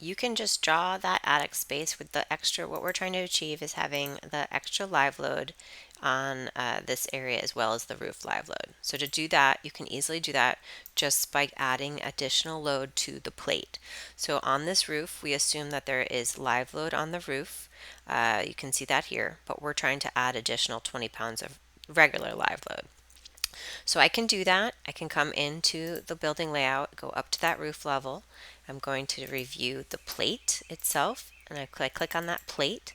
you can just draw that attic space with the extra. What we're trying to achieve is having the extra live load on this area as well as the roof live load. So to do that, you can easily do that just by adding additional load to the plate. So on this roof, we assume that there is live load on the roof. You can see that here, but we're trying to add additional 20 pounds of regular live load. So I can do that. I can come into the building layout, go up to that roof level. I'm going to review the plate itself, and I click on that plate.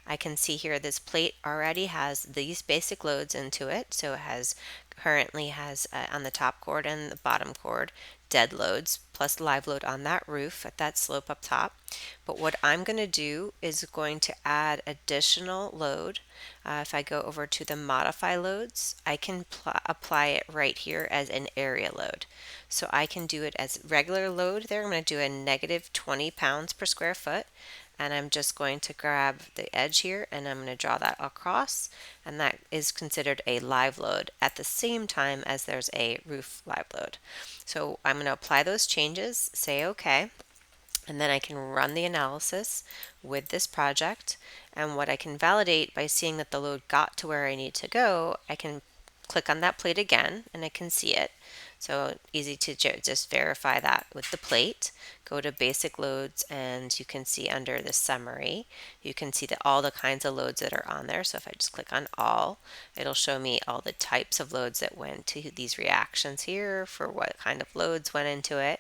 I can see here this plate already has these basic loads into it. So it currently has on the top chord and the bottom chord dead loads plus live load on that roof at that slope up top. But what I'm going to do is going to add additional load. If I go over to the modify loads, I can apply it right here as an area load. So I can do it as regular load there. I'm going to do a negative 20 pounds per square foot. And I'm just going to grab the edge here and I'm going to draw that across, and that is considered a live load at the same time as there's a roof live load. So I'm going to apply those changes, say OK, and then I can run the analysis with this project. And what I can validate by seeing that the load got to where I need to go, I can click on that plate again and I can see it. So easy to just verify that with the plate. Go to basic loads and you can see under the summary, you can see that all the kinds of loads that are on there. So if I just click on all, it'll show me all the types of loads that went to these reactions here for what kind of loads went into it.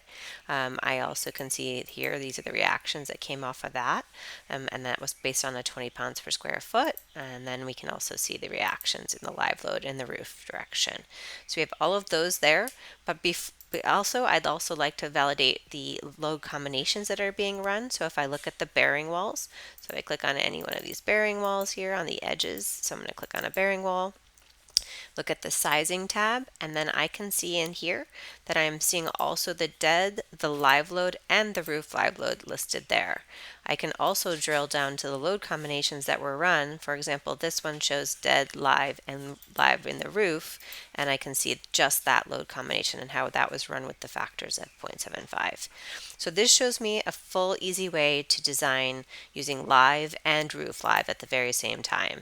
I also can see here, these are the reactions that came off of that. And that was based on the 20 pounds per square foot. And then we can also see the reactions in the live load in the roof direction. So we have all of those there, but I'd also like to validate the load combinations that are being run. So if I look at the bearing walls, so I click on any one of these bearing walls here on the edges, so I'm going to click on a bearing wall. Look at the sizing tab, and then I can see in here that I'm seeing also the dead, the live load, and the roof live load listed there. I can also drill down to the load combinations that were run. For example, this one shows dead, live, and live in the roof, and I can see just that load combination and how that was run with the factors of 0.75. So this shows me a full, easy way to design using live and roof live at the very same time.